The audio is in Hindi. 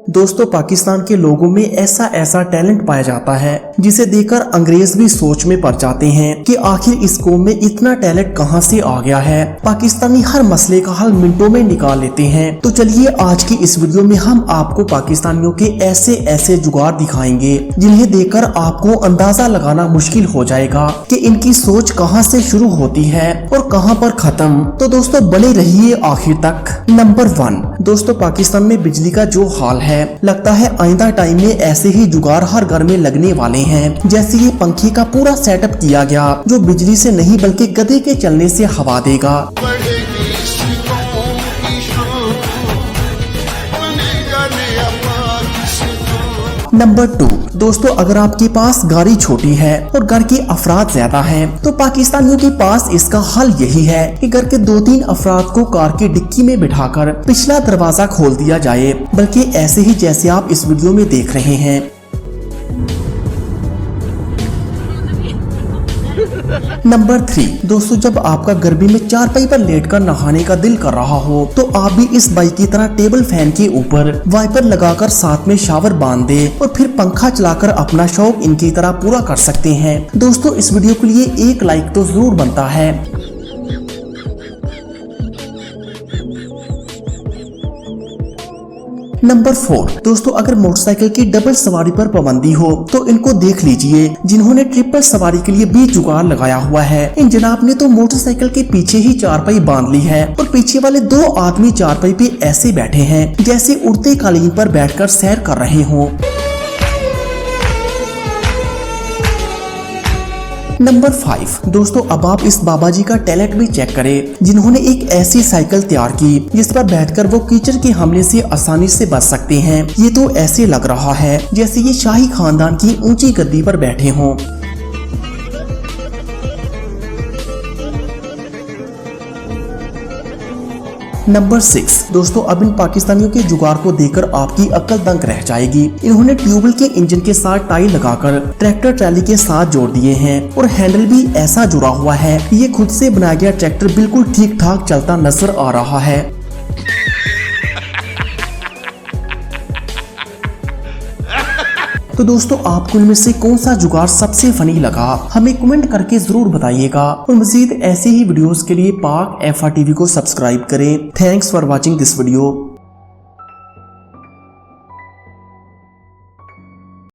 दोस्तों पाकिस्तान के लोगों में ऐसा टैलेंट पाया जाता है जिसे देखकर अंग्रेज भी सोच में पड़ जाते हैं कि आखिर इस कौम में इतना टैलेंट कहां से आ गया है। पाकिस्तानी हर मसले का हल मिनटों में निकाल लेते हैं। तो चलिए आज की इस वीडियो में हम आपको पाकिस्तानियों के ऐसे जुगाड़ दिखाएंगे जिन्हें देखकर आपको अंदाजा लगाना मुश्किल हो जाएगा कि इनकी सोच कहां से शुरू होती है और कहां पर खत्म। तो दोस्तों बने रहिए आखिर तक। नंबर 1 दोस्तों पाकिस्तान में बिजली का जो हाल है, लगता है आइंदा टाइम में ऐसे ही जुगाड़ हर घर में लगने वाले हैं। जैसे ये पंखे का पूरा सेटअप किया गया जो बिजली से नहीं बल्कि गधे के चलने से हवा देगा। नंबर 2 दोस्तों अगर आपके पास गाड़ी छोटी है और घर के अफराद ज्यादा हैं, तो पाकिस्तानियों के पास इसका हल यही है कि घर के 2-3 अफराद को कार की डिक्की में बिठाकर पिछला दरवाजा खोल दिया जाए, बल्कि ऐसे ही जैसे आप इस वीडियो में देख रहे हैं। नंबर 3 दोस्तों जब आपका गर्मी में चारपाई पर लेटकर नहाने का दिल कर रहा हो, तो आप भी इस बाइक की तरह टेबल फैन के ऊपर वाइपर लगाकर साथ में शावर बांध दे और फिर पंखा चलाकर अपना शौक इनकी तरह पूरा कर सकते हैं। दोस्तों इस वीडियो के लिए एक लाइक तो जरूर बनता है। नंबर 4 दोस्तों अगर मोटरसाइकिल की डबल सवारी पर पाबंदी हो तो इनको देख लीजिए जिन्होंने ट्रिपल सवारी के लिए भी जुगाड़ लगाया हुआ है। इन जनाब ने तो मोटरसाइकिल के पीछे ही चारपाई बांध ली है और पीछे वाले 2 आदमी चारपाई पे ऐसे बैठे हैं जैसे उड़ते कालीन पर बैठकर सैर कर रहे हों। नंबर 5 दोस्तों अब आप इस बाबा जी का टैलेंट भी चेक करें जिन्होंने एक ऐसी साइकिल तैयार की जिस पर बैठकर वो कीचड़ के हमले से आसानी से बच सकते हैं। ये तो ऐसे लग रहा है जैसे ये शाही खानदान की ऊंची गद्दी पर बैठे हों। नंबर 6 दोस्तों अब इन पाकिस्तानियों के जुगाड़ को देखकर आपकी अक्ल दंग रह जाएगी। इन्होंने ट्यूबवेल के इंजन के साथ टाई लगाकर ट्रैक्टर ट्रॉली के साथ जोड़ दिए हैं और हैंडल भी ऐसा जुड़ा हुआ है कि ये खुद से बनाया गया ट्रैक्टर बिल्कुल ठीक ठाक चलता नजर आ रहा है। तो दोस्तों आपको इनमें से कौन सा जुगाड़ सबसे फनी लगा हमें कमेंट करके जरूर बताइएगा और मजीद ऐसे ही वीडियोस के लिए पाक FR TV को सब्सक्राइब करें। Thanks for watching this video.